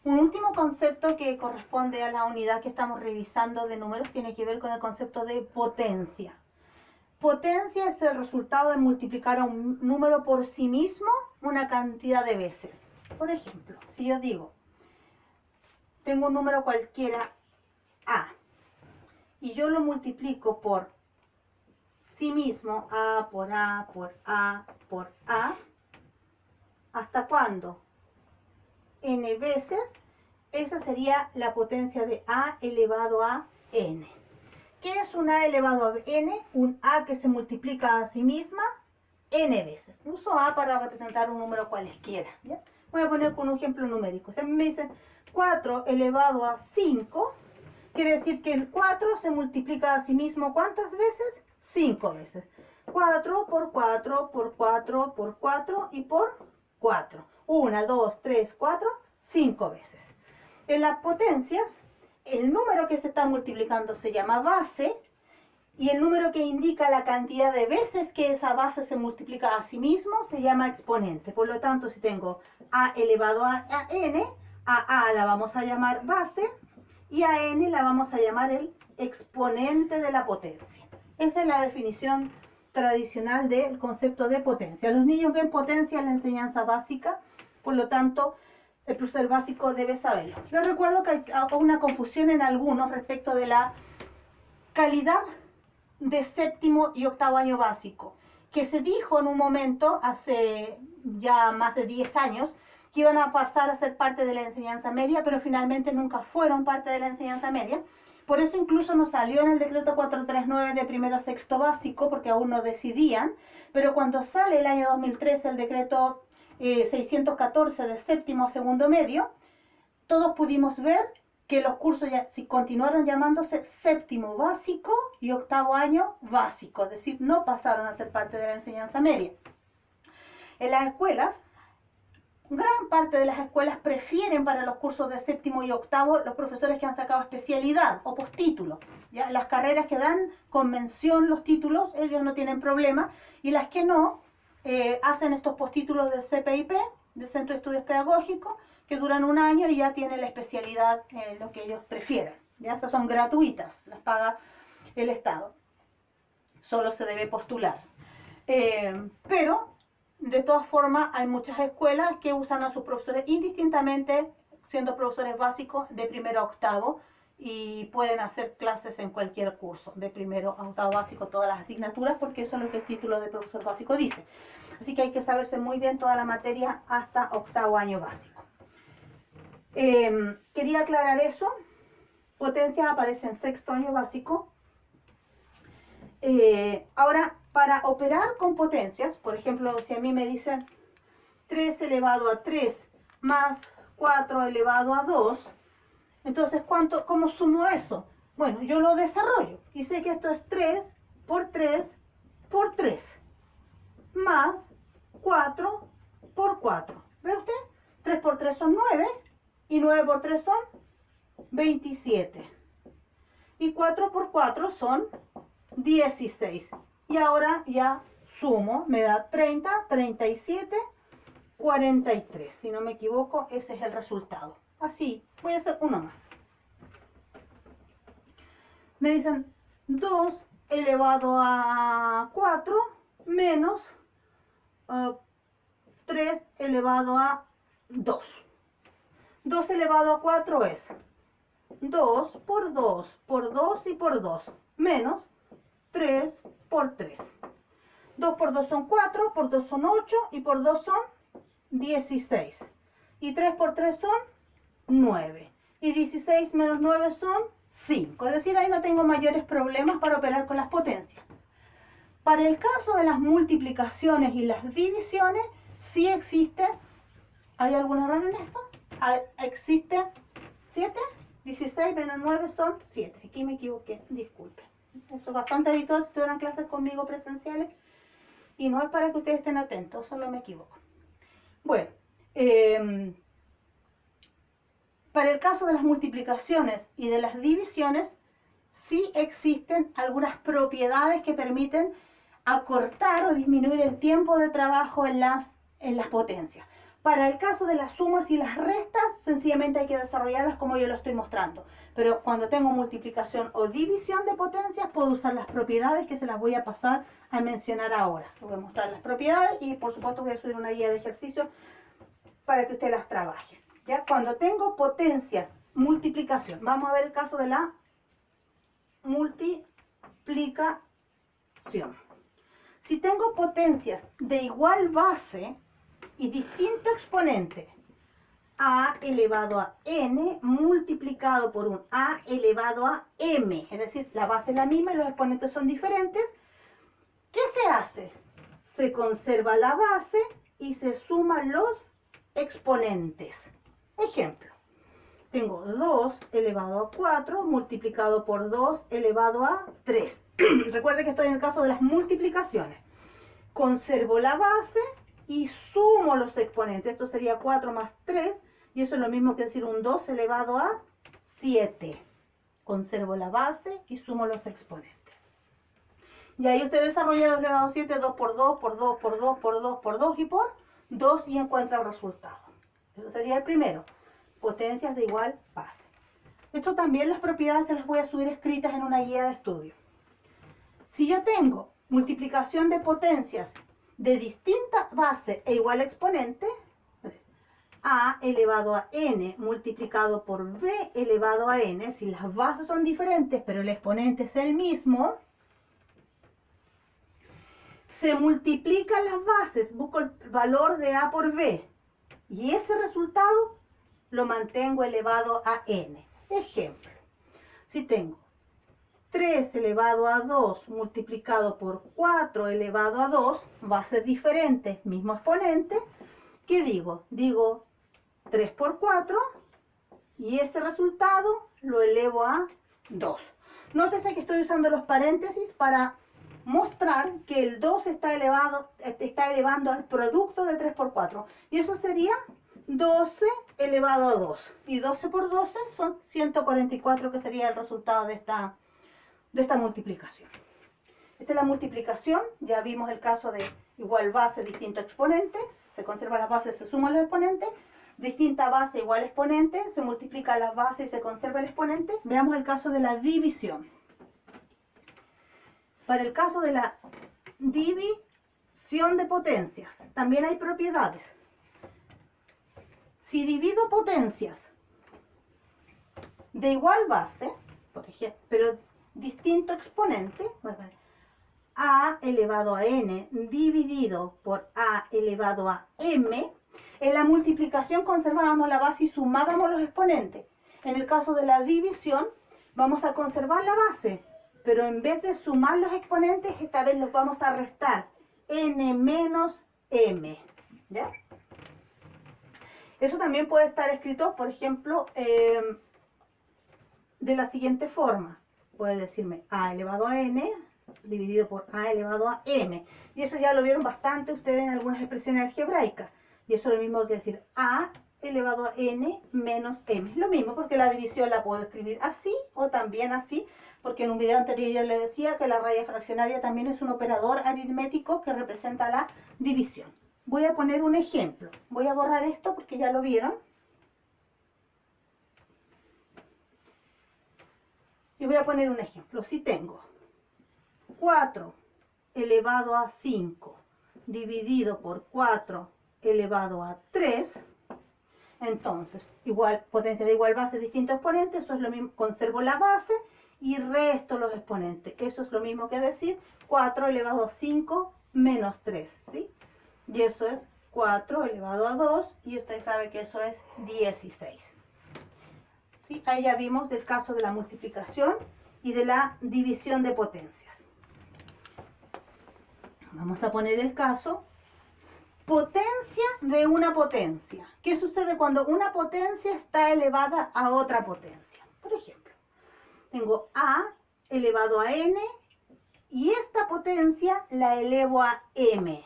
Un último concepto que corresponde a la unidad que estamos revisando de números tiene que ver con el concepto de potencia. Potencia es el resultado de multiplicar a un número por sí mismo una cantidad de veces. Por ejemplo, si yo digo, tengo un número cualquiera A, y yo lo multiplico por sí mismo, A por A por A por A, ¿hasta cuándo? N veces, esa sería la potencia de A elevado a N. ¿Qué es un A elevado a N? Un A que se multiplica a sí misma N veces. Uso A para representar un número cualesquiera, ¿ya? Voy a poner con un ejemplo numérico. Si a mí me dicen 4 elevado a 5, quiere decir que el 4 se multiplica a sí mismo ¿cuántas veces? 5 veces. 4 por 4 por 4 por 4 y por 4. 1, 2, 3, 4, 5 veces. En las potencias, el número que se está multiplicando se llama base y el número que indica la cantidad de veces que esa base se multiplica a sí mismo se llama exponente. Por lo tanto, si tengo A elevado a N, a la vamos a llamar base y a N la vamos a llamar el exponente de la potencia. Esa es la definición tradicional del concepto de potencia. Los niños ven potencia en la enseñanza básica, por lo tanto, el profesor básico debe saberlo. Les recuerdo que hay una confusión en algunos respecto de la calidad de séptimo y octavo año básico, que se dijo en un momento, hace ya más de 10 años, que iban a pasar a ser parte de la enseñanza media, pero finalmente nunca fueron parte de la enseñanza media. Por eso incluso no salió en el decreto 439 de primero a sexto básico, porque aún no decidían, pero cuando sale el año 2013 el decreto 614 de séptimo a segundo medio, todos pudimos ver que los cursos ya continuaron llamándose séptimo básico y octavo año básico, es decir, no pasaron a ser parte de la enseñanza media. En las escuelas, gran parte de las escuelas prefieren para los cursos de séptimo y octavo los profesores que han sacado especialidad o postítulo. ¿Ya? Las carreras que dan con mención los títulos, ellos no tienen problema, y las que no, hacen estos postítulos del CPIP, del Centro de Estudios Pedagógicos, que duran un año y ya tienen la especialidad en lo que ellos prefieran. ¿Ya? Esas son gratuitas, las paga el Estado. Solo se debe postular. Pero, de todas formas, hay muchas escuelas que usan a sus profesores indistintamente, siendo profesores básicos de primero a octavo, y pueden hacer clases en cualquier curso, de primero a octavo básico, todas las asignaturas, porque eso es lo que el título de profesor básico dice. Así que hay que saberse muy bien toda la materia hasta octavo año básico. Quería aclarar eso. Potencias aparece en sexto año básico. Ahora, para operar con potencias, por ejemplo, si a mí me dicen 3 elevado a 3 más 4 elevado a 2, entonces, ¿cómo sumo eso? Bueno, yo lo desarrollo y sé que esto es 3 por 3 por 3 más 4 por 4. ¿Ve usted? 3 por 3 son 9 y 9 por 3 son 27. Y 4 por 4 son 16. Y ahora ya sumo, me da 30, 37, 43. Si no me equivoco, ese es el resultado. Así, voy a hacer uno más. Me dicen 2 elevado a 4 menos 3 elevado a 2. 2 elevado a 4 es 2 por 2 por 2 y por 2 menos 3 por 3. 2 por 2 son 4, por 2 son 8 y por 2 son 16. Y 3 por 3 son 9. Y 16 menos 9 son 5. Es decir, ahí no tengo mayores problemas para operar con las potencias. Para el caso de las multiplicaciones y las divisiones, sí existe. ¿Hay algún error en esto? Existe 7. 16 menos 9 son 7. Aquí me equivoqué, disculpen. Eso es bastante habitual si tuvieran clases conmigo presenciales. Y no es para que ustedes estén atentos, solo me equivoco. Bueno, para el caso de las multiplicaciones y de las divisiones, sí existen algunas propiedades que permiten acortar o disminuir el tiempo de trabajo en las potencias. Para el caso de las sumas y las restas, sencillamente hay que desarrollarlas como yo lo estoy mostrando. Pero cuando tengo multiplicación o división de potencias, puedo usar las propiedades que se las voy a pasar a mencionar ahora. Les voy a mostrar las propiedades y por supuesto voy a subir una guía de ejercicio para que usted las trabaje. ¿Ya? Cuando tengo potencias, multiplicación. Vamos a ver el caso de la multiplicación. Si tengo potencias de igual base y distinto exponente, a elevado a n multiplicado por un a elevado a m, es decir, la base es la misma y los exponentes son diferentes, ¿qué se hace? Se conserva la base y se suman los exponentes. Ejemplo, tengo 2 elevado a 4 multiplicado por 2 elevado a 3. Recuerde que estoy en el caso de las multiplicaciones. Conservo la base y sumo los exponentes. Esto sería 4 más 3 y eso es lo mismo que decir un 2 elevado a 7. Conservo la base y sumo los exponentes. Y ahí usted desarrolla 2 elevado a 7, 2 por 2, por 2, por 2, por 2, por 2 y por 2 y encuentra el resultado. Eso sería el primero. Potencias de igual base. Esto también las propiedades se las voy a subir escritas en una guía de estudio. Si yo tengo multiplicación de potencias de distinta base e igual exponente, a elevado a n multiplicado por b elevado a n, si las bases son diferentes pero el exponente es el mismo, se multiplican las bases, busco el valor de a por b y ese resultado lo mantengo elevado a n. Ejemplo, si tengo 3 elevado a 2 multiplicado por 4 elevado a 2, bases diferentes, mismo exponente, ¿qué digo? Digo 3 por 4 y ese resultado lo elevo a 2. Nótese que estoy usando los paréntesis para mostrar que el 2 está elevando al producto de 3 por 4 y eso sería 12 elevado a 2 y 12 por 12 son 144, que sería el resultado de esta multiplicación. Esta es la multiplicación. Ya vimos el caso de igual base, distinto exponente. Se conservan las bases, se suman los exponentes. Distinta base, igual exponente. Se multiplican las bases y se conserva el exponente. Veamos el caso de la división. Para el caso de la división de potencias, también hay propiedades. Si divido potencias de igual base, por ejemplo, pero distinto exponente, a elevado a n dividido por a elevado a m, en la multiplicación conservábamos la base y sumábamos los exponentes. En el caso de la división vamos a conservar la base, pero en vez de sumar los exponentes, esta vez los vamos a restar, n menos m, ¿ya? Eso también puede estar escrito, por ejemplo, de la siguiente forma. Puede decirme a elevado a n dividido por a elevado a m. Y eso ya lo vieron bastante ustedes en algunas expresiones algebraicas. Y eso es lo mismo que decir a elevado a n menos m. Lo mismo, porque la división la puedo escribir así o también así, porque en un video anterior yo le decía que la raya fraccionaria también es un operador aritmético que representa la división. Voy a poner un ejemplo. Voy a borrar esto porque ya lo vieron. Y voy a poner un ejemplo. Si tengo 4 elevado a 5 dividido por 4 elevado a 3, entonces, igual, potencia de igual base, distinto exponente, eso es lo mismo, conservo la base y resto los exponentes. Eso es lo mismo que decir 4 elevado a 5 menos 3, ¿sí? Y eso es 4 elevado a 2 y usted sabe que eso es 16. ¿Sí? Ahí ya vimos el caso de la multiplicación y de la división de potencias. Vamos a poner el caso potencia de una potencia. ¿Qué sucede cuando una potencia está elevada a otra potencia? Por ejemplo, tengo a elevado a n y esta potencia la elevo a m.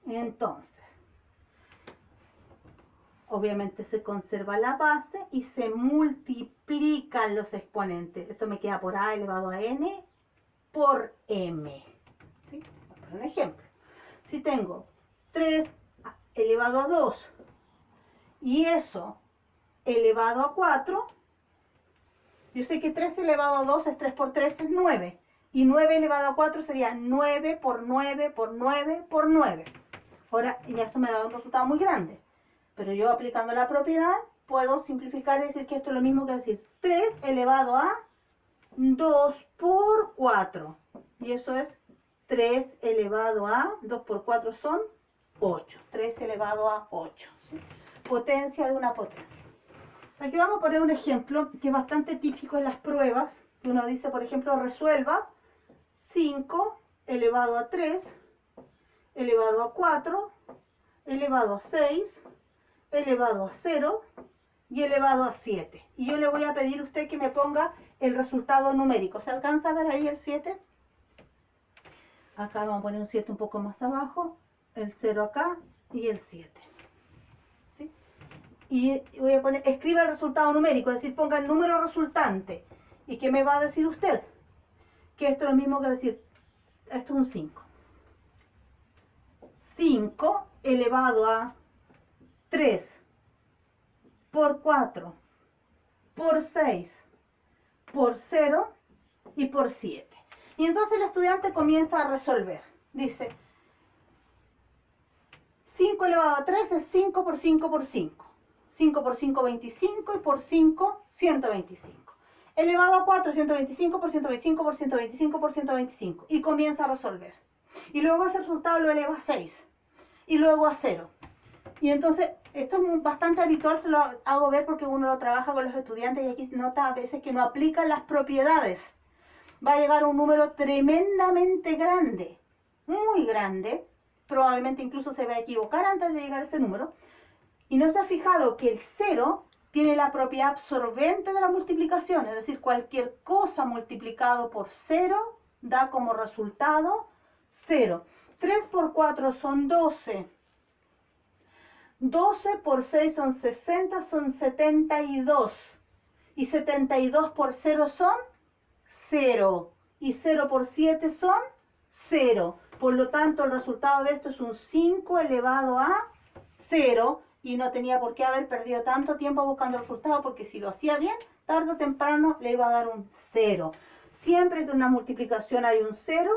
Entonces, obviamente se conserva la base y se multiplican los exponentes. Esto me queda por a elevado a n por m. ¿Sí? Voy a poner un ejemplo. Si tengo 3 elevado a 2 y eso elevado a 4, yo sé que 3 elevado a 2 es 3 por 3 es 9. Y 9 elevado a 4 sería 9 por 9 por 9 por 9. Ahora, ya eso me da un resultado muy grande. Pero yo aplicando la propiedad puedo simplificar y decir que esto es lo mismo que decir 3 elevado a 2 por 4. Y eso es 3 elevado a 2 por 4 son 8. 3 elevado a 8. ¿Sí? Potencia de una potencia. Aquí vamos a poner un ejemplo que es bastante típico en las pruebas. Uno dice, por ejemplo, resuelva 5 elevado a 3, elevado a 4, elevado a 6, elevado a 0 y elevado a 7. Y yo le voy a pedir a usted que me ponga el resultado numérico. ¿Se alcanza a ver ahí el 7? Acá vamos a poner un 7 un poco más abajo, el 0 acá y el 7. ¿Sí? Y voy a poner, escriba el resultado numérico, es decir, ponga el número resultante. ¿Y qué me va a decir usted? Que esto es lo mismo que decir, esto es un 5. 5 elevado a 3 por 4 por 6 por 0 y por 7. Y entonces el estudiante comienza a resolver. Dice, 5 elevado a 3 es 5 por 5 por 5. 5 por 5, 25 y por 5, 125. Elevado a 4, 125 por 125 por 125 por 125. Y comienza a resolver. Y luego ese resultado lo eleva a 6. Y luego a 0. Y entonces, esto es bastante habitual, se lo hago ver porque uno lo trabaja con los estudiantes y aquí se nota a veces que no aplican las propiedades. Va a llegar a un número tremendamente grande, muy grande. Probablemente incluso se va a equivocar antes de llegar a ese número. Y no se ha fijado que el 0 tiene la propiedad absorbente de la multiplicación, es decir, cualquier cosa multiplicado por 0 da como resultado 0. 3 por 4 son 12. 12 por 6 son 60, son 72. Y 72 por 0 son 0. Y 0 por 7 son 0. Por lo tanto, el resultado de esto es un 5 elevado a 0. Y no tenía por qué haber perdido tanto tiempo buscando el resultado, porque si lo hacía bien, tarde o temprano le iba a dar un 0. Siempre que en una multiplicación hay un 0,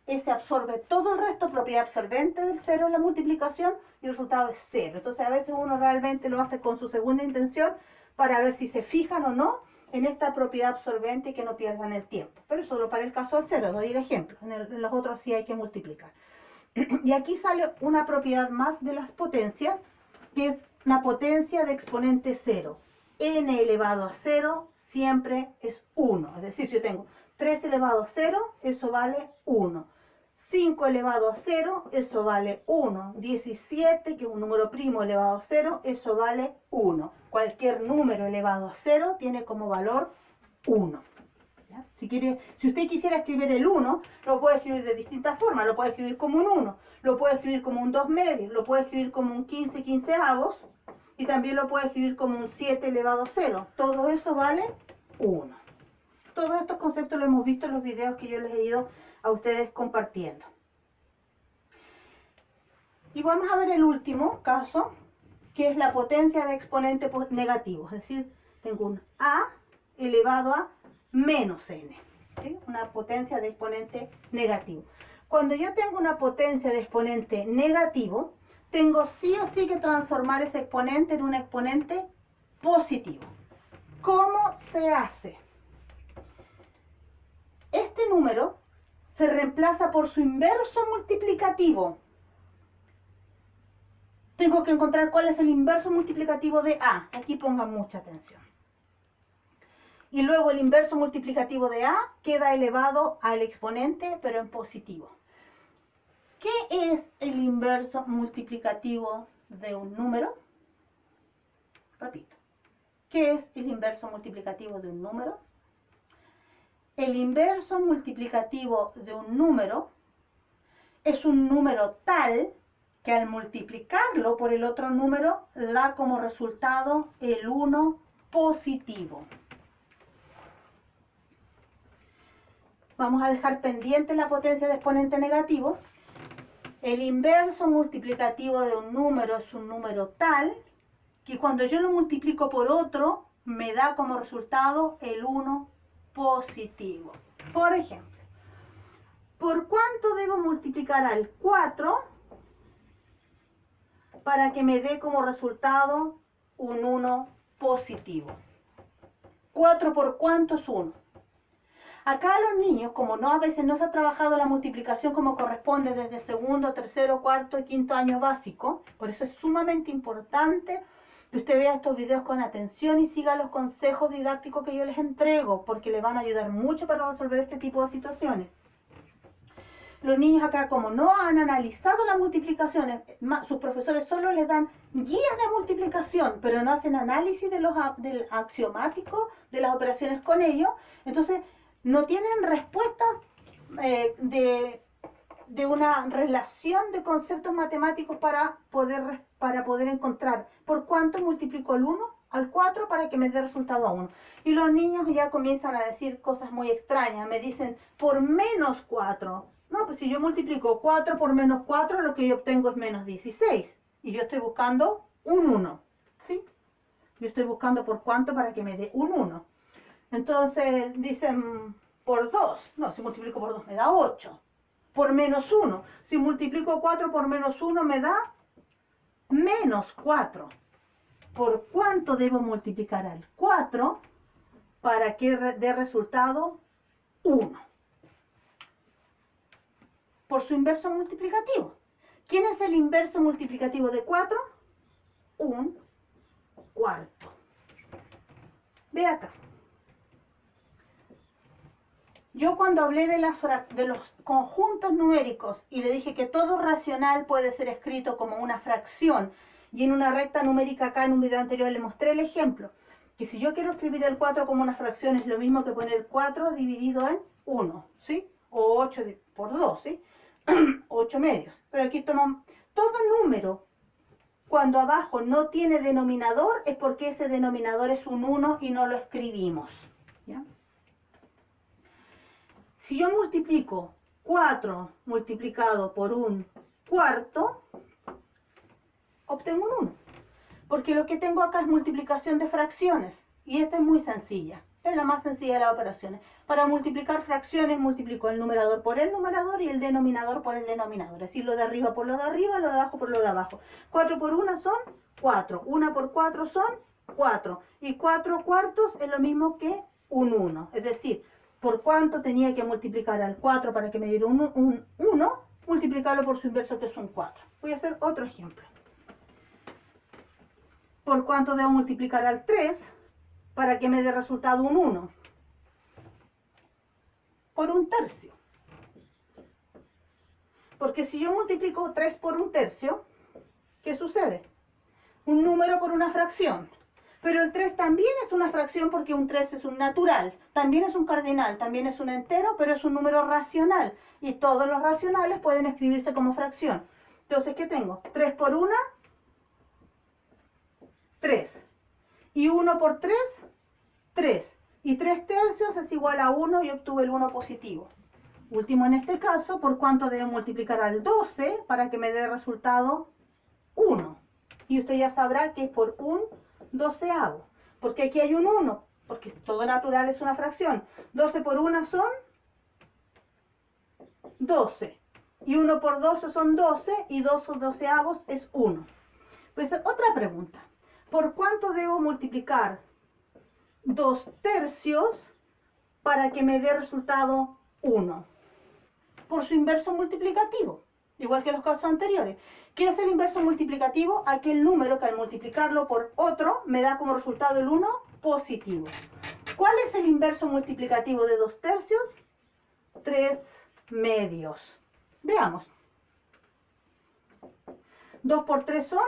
ese absorbe todo el resto, propiedad absorbente del 0 en la multiplicación, y el resultado es 0. Entonces a veces uno realmente lo hace con su segunda intención para ver si se fijan o no en esta propiedad absorbente y que no pierdan el tiempo. Pero solo para el caso del 0, doy el ejemplo. En los otros sí hay que multiplicar. Y aquí sale una propiedad más de las potencias, que es una potencia de exponente 0. N elevado a 0 siempre es 1. Es decir, si yo tengo 3 elevado a 0, eso vale 1. 5 elevado a 0, eso vale 1. 17, que es un número primo elevado a 0, eso vale 1. Cualquier número elevado a 0 tiene como valor 1. ¿Ya? Si usted quisiera escribir el 1, lo puede escribir de distintas formas. Lo puede escribir como un 1, lo puede escribir como un 2 medios, lo puede escribir como un 15 quinceavos y también lo puede escribir como un 7 elevado a 0. Todo eso vale 1. Todos estos conceptos los hemos visto en los videos que yo les he ido a ustedes compartiendo. Y vamos a ver el último caso, que es la potencia de exponente negativo. Es decir, tengo un a elevado a menos n. ¿Sí? Una potencia de exponente negativo. Cuando yo tengo una potencia de exponente negativo, tengo sí o sí que transformar ese exponente en un exponente positivo. ¿Cómo se hace? Este número se reemplaza por su inverso multiplicativo. Tengo que encontrar cuál es el inverso multiplicativo de a. Aquí pongan mucha atención. Y luego el inverso multiplicativo de a queda elevado al exponente, pero en positivo. ¿Qué es el inverso multiplicativo de un número? Repito. ¿Qué es el inverso multiplicativo de un número? El inverso multiplicativo de un número es un número tal que al multiplicarlo por el otro número da como resultado el 1 positivo. Vamos a dejar pendiente la potencia de exponente negativo. El inverso multiplicativo de un número es un número tal que cuando yo lo multiplico por otro, me da como resultado el 1 positivo. Por ejemplo, ¿por cuánto debo multiplicar al 4 para que me dé como resultado un 1 positivo? 4 por cuánto es 1. Acá los niños, como a veces no se ha trabajado la multiplicación como corresponde desde segundo, tercero, cuarto y quinto año básico, por eso es sumamente importante que usted vea estos videos con atención y siga los consejos didácticos que yo les entrego, porque les van a ayudar mucho para resolver este tipo de situaciones. Los niños acá, como no han analizado las multiplicaciones, sus profesores solo les dan guías de multiplicación, pero no hacen análisis del axiomático, de las operaciones con ellos. Entonces, no tienen respuestas de una relación de conceptos matemáticos para poder encontrar por cuánto multiplico el 1 al 4 para que me dé resultado a 1. Y los niños ya comienzan a decir cosas muy extrañas. Me dicen, por menos 4. No, pues si yo multiplico 4 por menos 4, lo que yo obtengo es menos 16. Y yo estoy buscando un 1. ¿Sí? Yo estoy buscando por cuánto para que me dé un 1. Entonces dicen, por 2. No, si multiplico por 2 me da 8. Por menos 1. Si multiplico 4 por menos 1 me da menos 4. ¿Por cuánto debo multiplicar al 4 para que dé resultado 1? Por su inverso multiplicativo. ¿Quién es el inverso multiplicativo de 4? Un cuarto. Ve acá. Yo cuando hablé de los conjuntos numéricos y le dije que todo racional puede ser escrito como una fracción, y en una recta numérica acá en un video anterior le mostré el ejemplo, que si yo quiero escribir el 4 como una fracción es lo mismo que poner 4 dividido en 1, ¿sí? O 8 por 2, ¿sí? 8 medios. Pero aquí tomamos todo número. Cuando abajo no tiene denominador es porque ese denominador es un 1 y no lo escribimos. ¿Ya? Si yo multiplico 4 multiplicado por un cuarto, obtengo un 1. Porque lo que tengo acá es multiplicación de fracciones. Y esta es muy sencilla. Es la más sencilla de las operaciones. Para multiplicar fracciones multiplico el numerador por el numerador y el denominador por el denominador. Es decir, lo de arriba por lo de arriba, lo de abajo por lo de abajo. 4 por 1 son 4. 1 por 4 son 4. Y 4 cuartos es lo mismo que un 1. Es decir, ¿por cuánto tenía que multiplicar al 4 para que me diera un 1? Multiplicarlo por su inverso, que es un 4. Voy a hacer otro ejemplo. ¿Por cuánto debo multiplicar al 3 para que me dé resultado un 1? Por un tercio. Porque si yo multiplico 3 por un tercio, ¿qué sucede? Un número por una fracción. Pero el 3 también es una fracción porque un 3 es un natural. También es un cardinal, también es un entero, pero es un número racional. Y todos los racionales pueden escribirse como fracción. Entonces, ¿qué tengo? 3 por 1, 3. Y 1 por 3, 3. Y 3 tercios es igual a 1 y obtuve el 1 positivo. Último en este caso, ¿por cuánto debo multiplicar al 12 para que me dé resultado 1? Y usted ya sabrá que es por un doceavo. Porque aquí hay un 1, porque todo natural es una fracción. 12 por 1 son 12. Y 1 por 12 son 12 y 2 doceavos es 1. Voy a hacer otra pregunta. ¿Por cuánto debo multiplicar 2 tercios para que me dé resultado 1? Por su inverso multiplicativo, igual que los casos anteriores. ¿Qué es el inverso multiplicativo? Aquel número que al multiplicarlo por otro me da como resultado el 1 positivo. ¿Cuál es el inverso multiplicativo de 2 tercios? 3 medios. Veamos. 2 por 3 son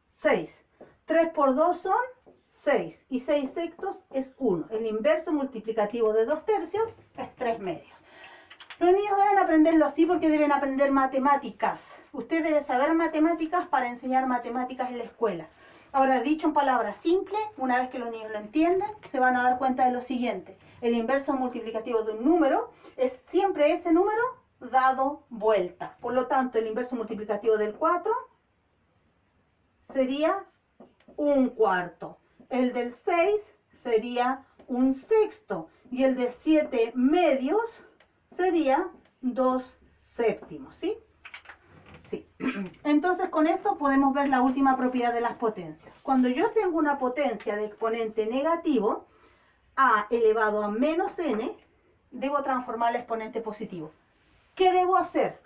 6. 3 por 2 son 6. Y 6 sextos es 1. El inverso multiplicativo de 2 tercios es 3 medios. Los niños deben aprenderlo así porque deben aprender matemáticas. Usted debe saber matemáticas para enseñar matemáticas en la escuela. Ahora, dicho en palabras simples, una vez que los niños lo entienden, se van a dar cuenta de lo siguiente. El inverso multiplicativo de un número es siempre ese número dado vuelta. Por lo tanto, el inverso multiplicativo del 4 sería 1/4. El del 6 sería 1/6. Y el de 7/2 sería 2/7, ¿sí? Sí. Entonces, con esto podemos ver la última propiedad de las potencias. Cuando yo tengo una potencia de exponente negativo, a elevado a menos n, debo transformar el exponente positivo. ¿Qué debo hacer?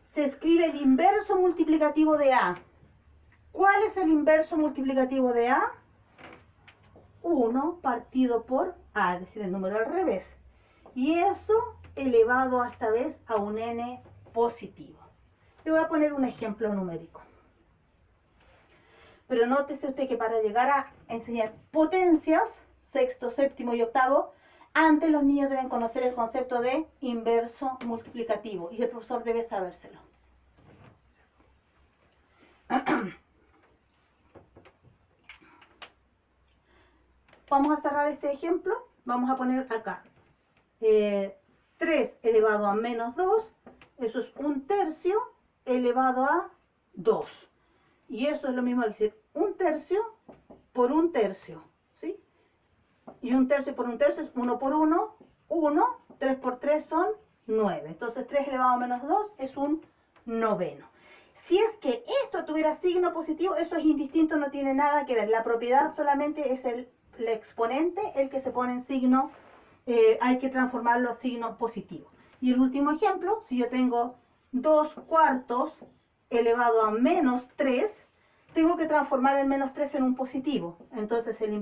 Se escribe el inverso multiplicativo de a. ¿Cuál es el inverso multiplicativo de a? 1 partido por a, es decir, el número al revés. Y eso elevado a esta vez a un n positivo. Le voy a poner un ejemplo numérico. Pero nótese usted que para llegar a enseñar potencias, sexto, séptimo y octavo, antes los niños deben conocer el concepto de inverso multiplicativo y el profesor debe sabérselo. Vamos a cerrar este ejemplo. Vamos a poner acá 3 elevado a menos 2, eso es 1/3 elevado a 2. Y eso es lo mismo que decir 1/3 por 1/3, ¿sí? Y 1/3 por 1/3 es 1 por 1, 1, 3 por 3 son 9. Entonces 3 elevado a menos 2 es un noveno. Si es que esto tuviera signo positivo, eso es indistinto, no tiene nada que ver. La propiedad solamente es el exponente, el que se pone en signo, hay que transformarlo a signo positivo. Y el último ejemplo, si yo tengo 2/4 elevado a menos 3, tengo que transformar el menos 3 en un positivo. Entonces el inverso